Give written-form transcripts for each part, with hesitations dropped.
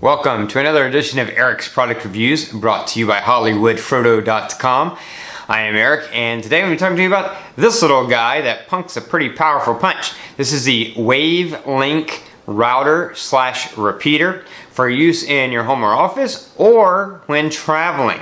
Welcome to another edition of Eric's Product Reviews, brought to you by hollywoodfrodo.com. I am Eric, and today I'm going to be talking to you about this little guy that punks a pretty powerful punch. This is the Wavlink router / repeater for use in your home or office or when traveling.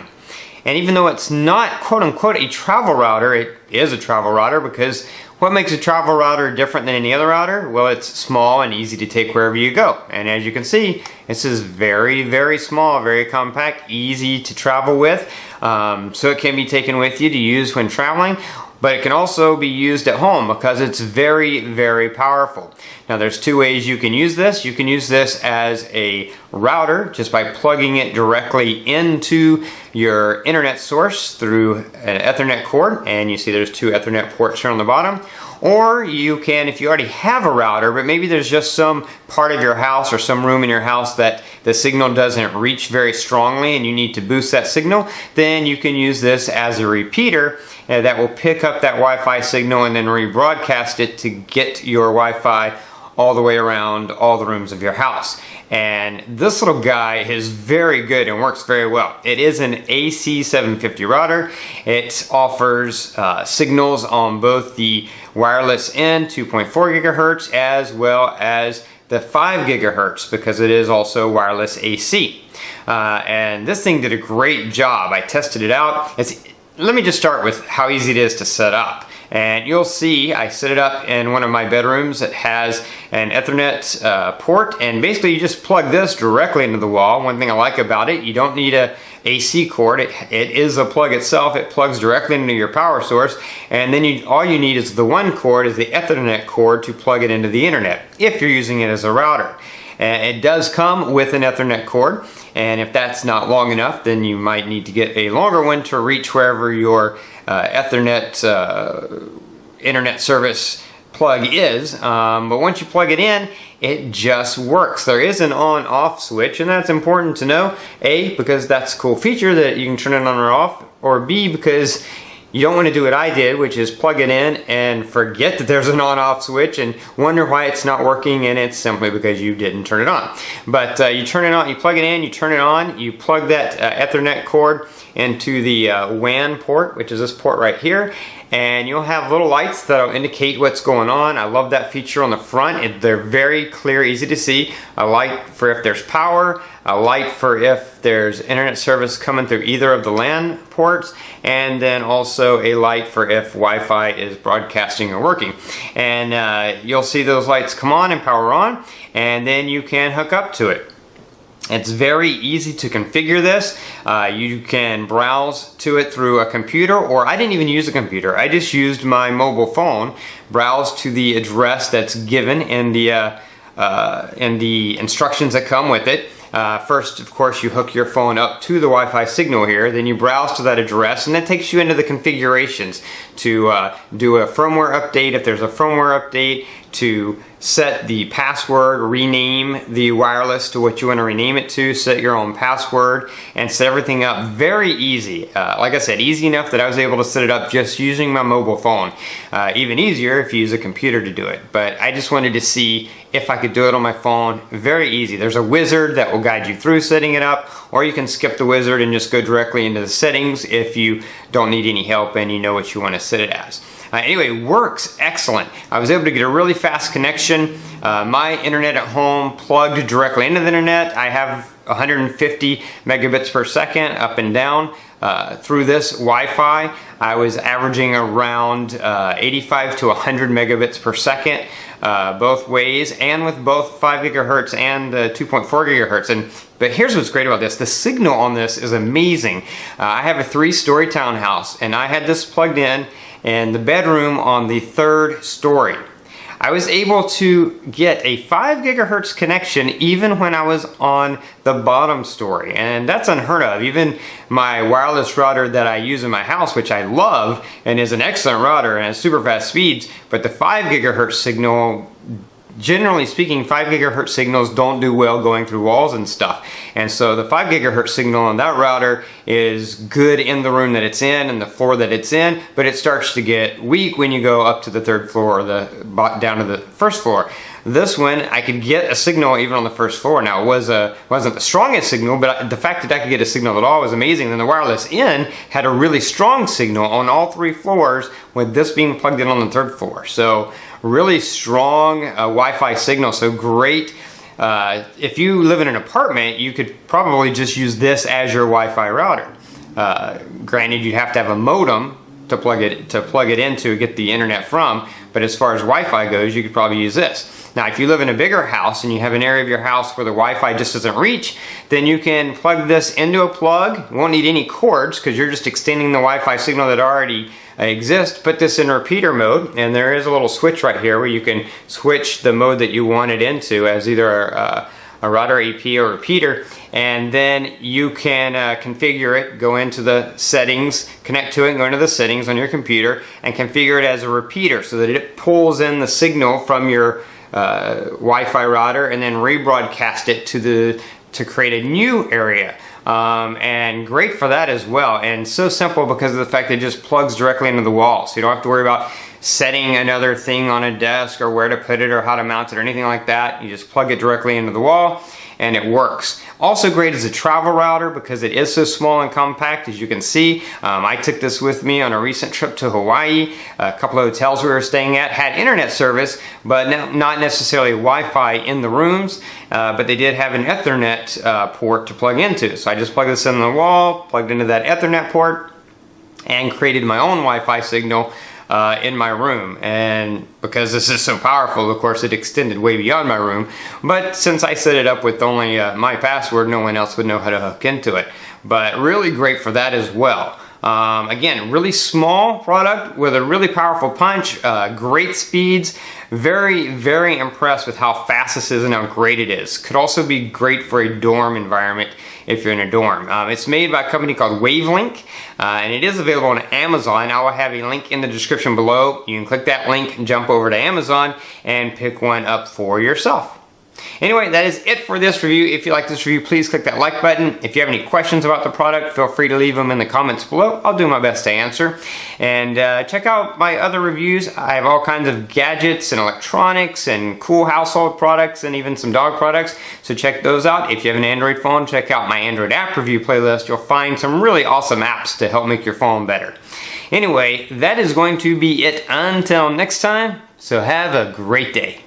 And even though it's not quote-unquote a travel router, it is a travel router because what makes a travel router different than any other router? Well, it's small and easy to take wherever you go. And as you can see, this is very, very small, very compact, easy to travel with. So it can be taken with you to use when traveling, but it can also be used at home because it's very, very powerful. Now there's two ways you can use this. You can use this as a router just by plugging it directly into your internet source through an Ethernet cord, and you see there's two Ethernet ports here on the bottom. Or you can, if you already have a router, but maybe there's just some part of your house or some room in your house that the signal doesn't reach very strongly and you need to boost that signal, then you can use this as a repeater that will pick up that Wi-Fi signal and then rebroadcast it to get your Wi-Fi all the way around all the rooms of your house. And this little guy is very good and works very well. It is an AC750 router. It offers signals on both the wireless end 2.4 gigahertz as well as the 5 gigahertz because it is also wireless AC. And this thing did a great job. I tested it out. Let me just start with how easy it is to set up. And you'll see I set it up in one of my bedrooms that has an Ethernet port, and basically you just plug this directly into the wall. One thing I like about it, you don't need a AC cord. It is a plug itself. It plugs directly into your power source, and then all you need is the one cord, is the Ethernet cord, to plug it into the internet if you're using it as a router. And it does come with an Ethernet cord, and if that's not long enough, then you might need to get a longer one to reach wherever your Ethernet internet service plug is. But once you plug it in, it just works. There is an on-off switch, and that's important to know. A, because that's a cool feature that you can turn it on or off, or B, because you don't want to do what I did, which is plug it in and forget that there's an on-off switch and wonder why it's not working, and it's simply because you didn't turn it on. But you turn it on, you plug it in, you turn it on, you plug that Ethernet cord into the WAN port, which is this port right here, and you'll have little lights that'll indicate what's going on. I love that feature on the front. They're very clear, easy to see. A light for if there's power, a light for if there's internet service coming through either of the LAN ports, and then also a light for if Wi-Fi is broadcasting or working. And you'll see those lights come on and power on, and then you can hook up to it. It's very easy to configure this. You can browse to it through a computer, or I didn't even use a computer. I just used my mobile phone, browse to the address that's given in the instructions that come with it. First, of course, you hook your phone up to the Wi-Fi signal here, then you browse to that address, and that takes you into the configurations to do a firmware update if there's a firmware update, to set the password, rename the wireless to what you want to rename it to, set your own password, and set everything up very easy. Like I said, easy enough that I was able to set it up just using my mobile phone. Even easier if you use a computer to do it. But I just wanted to see if I could do it on my phone. Very easy. There's a wizard that will guide you through setting it up, or you can skip the wizard and just go directly into the settings if you don't need any help and you know what you want to set it as. Anyway, works excellent. I was able to get a really fast connection. My internet at home plugged directly into the internet. I have 150 megabits per second up and down through this Wi-Fi. I was averaging around 85 to 100 megabits per second both ways, and with both 5 gigahertz and 2.4 gigahertz. But here's what's great about this. The signal on this is amazing. I have a 3-story townhouse, and I had this plugged in the bedroom on the 3rd story. I was able to get a 5 gigahertz connection even when I was on the bottom story, and that's unheard of. Even my wireless router that I use in my house, which I love and is an excellent router and has super fast speeds, but the 5 gigahertz signal, generally speaking, 5 gigahertz signals don't do well going through walls and stuff. And so the 5 gigahertz signal on that router is good in the room that it's in and the floor that it's in, but it starts to get weak when you go up to the 3rd floor or down to the 1st floor. this one I could get a signal even on the first floor. Now it wasn't the strongest signal, but the fact that I could get a signal at all was amazing. Then the wireless in had a really strong signal on all 3 floors, with this being plugged in on the 3rd floor. So really strong Wi-Fi signal, so great. If you live in an apartment, you could probably just use this as your Wi-Fi router. Granted, you'd have to have a modem to plug it into to get the internet from, but as far as Wi-Fi goes, you could probably use this. Now, if you live in a bigger house and you have an area of your house where the Wi-Fi just doesn't reach, then you can plug this into a plug. You won't need any cords because you're just extending the Wi-Fi signal that already exists. Put this in repeater mode, and there is a little switch right here where you can switch the mode that you want it into as either a router, AP, or repeater, and then you can configure it, go into the settings, connect to it, and go into the settings on your computer, and configure it as a repeater so that it pulls in the signal from your Wi-Fi router and then rebroadcast it to create a new area. And great for that as well, and so simple because of the fact that it just plugs directly into the wall, so you don't have to worry about setting another thing on a desk or where to put it or how to mount it or anything like that. You just plug it directly into the wall and it works. Also great as a travel router because it is so small and compact, as you can see. I took this with me on a recent trip to Hawaii. A couple of hotels we were staying at had internet service, but not necessarily Wi-Fi in the rooms, but they did have an Ethernet port to plug into. So I just plugged this in the wall, plugged into that Ethernet port, and created my own Wi-Fi signal in my room. And because this is so powerful, of course, it extended way beyond my room. But since I set it up with only my password, no one else would know how to hook into it. But really great for that as well. Again, really small product with a really powerful punch, great speeds. Very, very impressed with how fast this is and how great it is. Could also be great for a dorm environment if you're in a dorm. It's made by a company called Wavlink, and it is available on Amazon. I will have a link in the description below. You can click that link and jump over to Amazon and pick one up for yourself. Anyway, that is it for this review. If you like this review, please click that like button. If you have any questions about the product, feel free to leave them in the comments below. I'll do my best to answer. And check out my other reviews. I have all kinds of gadgets and electronics and cool household products and even some dog products. So check those out. If you have an Android phone, check out my Android app review playlist. You'll find some really awesome apps to help make your phone better. Anyway, that is going to be it until next time. So have a great day.